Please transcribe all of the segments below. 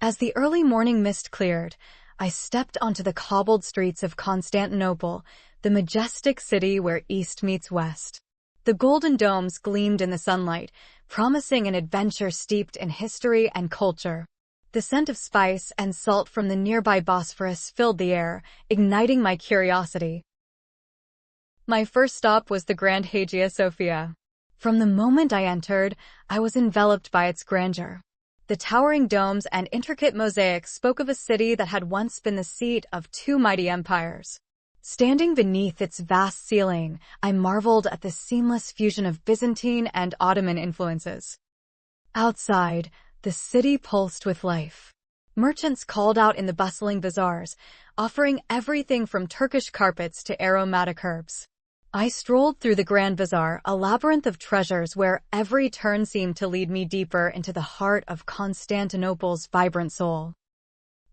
As the early morning mist cleared, I stepped onto the cobbled streets of Constantinople, the majestic city where east meets west. The golden domes gleamed in the sunlight, promising an adventure steeped in history and culture. The scent of spice and salt from the nearby Bosphorus filled the air, igniting my curiosity. My first stop was the Grand Hagia Sophia. From the moment I entered, I was enveloped by its grandeur. The towering domes and intricate mosaics spoke of a city that had once been the seat of two mighty empires. Standing beneath its vast ceiling, I marveled at the seamless fusion of Byzantine and Ottoman influences. Outside, the city pulsed with life. Merchants called out in the bustling bazaars, offering everything from Turkish carpets to aromatic herbs. I strolled through the Grand Bazaar, a labyrinth of treasures where every turn seemed to lead me deeper into the heart of Constantinople's vibrant soul.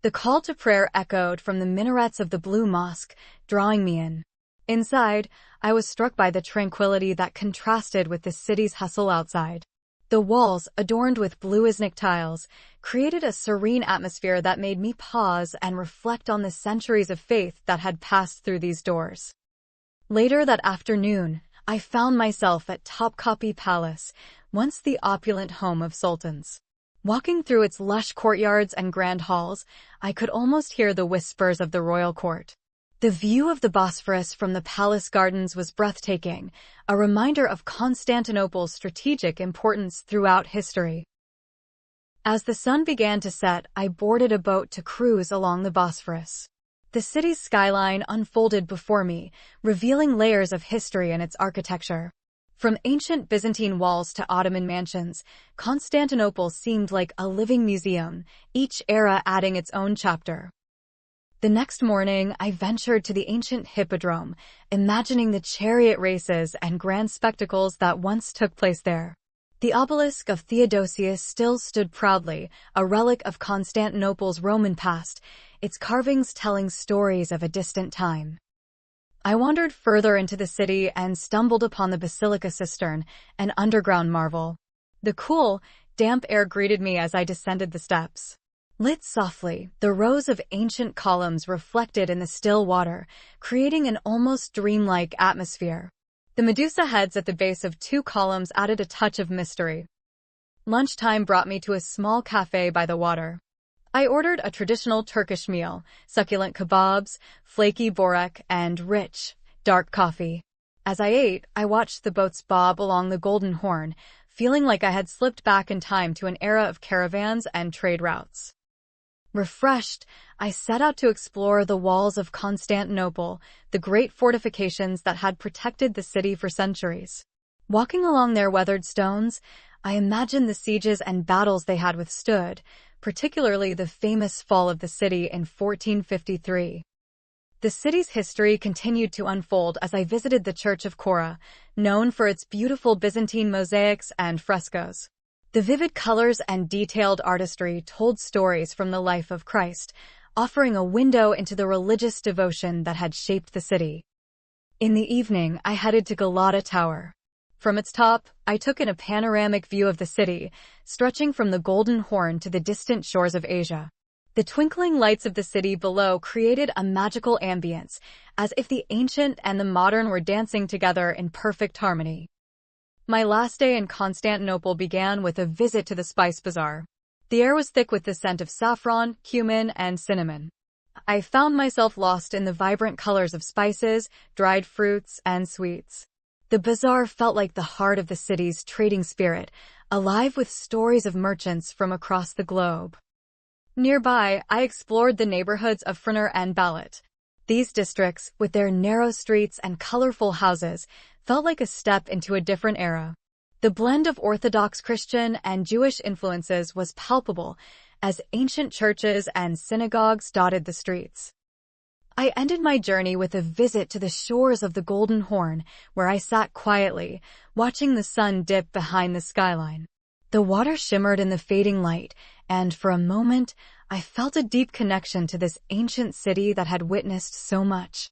The call to prayer echoed from the minarets of the Blue Mosque, drawing me in. Inside, I was struck by the tranquility that contrasted with the city's hustle outside. The walls, adorned with blue Iznik tiles, created a serene atmosphere that made me pause and reflect on the centuries of faith that had passed through these doors. Later that afternoon, I found myself at Topkapi Palace, once the opulent home of sultans. Walking through its lush courtyards and grand halls, I could almost hear the whispers of the royal court. The view of the Bosphorus from the palace gardens was breathtaking, a reminder of Constantinople's strategic importance throughout history. As the sun began to set, I boarded a boat to cruise along the Bosphorus. The city's skyline unfolded before me, revealing layers of history in its architecture. From ancient Byzantine walls to Ottoman mansions, Constantinople seemed like a living museum, each era adding its own chapter. The next morning, I ventured to the ancient hippodrome, imagining the chariot races and grand spectacles that once took place there. The obelisk of Theodosius still stood proudly, a relic of Constantinople's Roman past, its carvings telling stories of a distant time. I wandered further into the city and stumbled upon the Basilica Cistern, an underground marvel. The cool, damp air greeted me as I descended the steps. Lit softly, the rows of ancient columns reflected in the still water, creating an almost dreamlike atmosphere. The Medusa heads at the base of two columns added a touch of mystery. Lunchtime brought me to a small cafe by the water. I ordered a traditional Turkish meal, succulent kebabs, flaky borek, and rich, dark coffee. As I ate, I watched the boats bob along the Golden Horn, feeling like I had slipped back in time to an era of caravans and trade routes. Refreshed, I set out to explore the walls of Constantinople, the great fortifications that had protected the city for centuries. Walking along their weathered stones, I imagined the sieges and battles they had withstood, particularly the famous fall of the city in 1453. The city's history continued to unfold as I visited the Church of Kora, known for its beautiful Byzantine mosaics and frescoes. The vivid colors and detailed artistry told stories from the life of Christ, offering a window into the religious devotion that had shaped the city. In the evening, I headed to Galata Tower. From its top, I took in a panoramic view of the city, stretching from the Golden Horn to the distant shores of Asia. The twinkling lights of the city below created a magical ambience, as if the ancient and the modern were dancing together in perfect harmony. My last day in Constantinople began with a visit to the spice bazaar. The air was thick with the scent of saffron, cumin, and cinnamon. I found myself lost in the vibrant colors of spices, dried fruits, and sweets. The bazaar felt like the heart of the city's trading spirit, alive with stories of merchants from across the globe. Nearby, I explored the neighborhoods of Fırnar and Balat. These districts, with their narrow streets and colorful houses, felt like a step into a different era. The blend of Orthodox Christian and Jewish influences was palpable, as ancient churches and synagogues dotted the streets. I ended my journey with a visit to the shores of the Golden Horn, where I sat quietly, watching the sun dip behind the skyline. The water shimmered in the fading light, and for a moment, I felt a deep connection to this ancient city that had witnessed so much.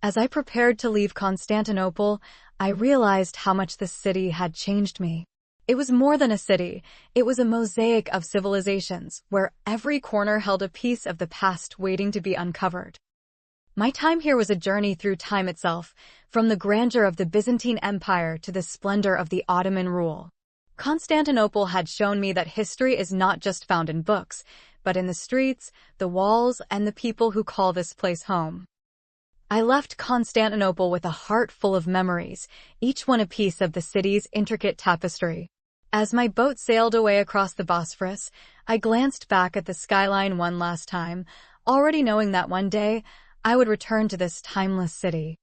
As I prepared to leave Constantinople, I realized how much the city had changed me. It was more than a city. It was a mosaic of civilizations, where every corner held a piece of the past waiting to be uncovered. My time here was a journey through time itself, from the grandeur of the Byzantine Empire to the splendor of the Ottoman rule. Constantinople had shown me that history is not just found in books, but in the streets, the walls, and the people who call this place home. I left Constantinople with a heart full of memories, each one a piece of the city's intricate tapestry. As my boat sailed away across the Bosphorus, I glanced back at the skyline one last time, already knowing that one day I would return to this timeless city.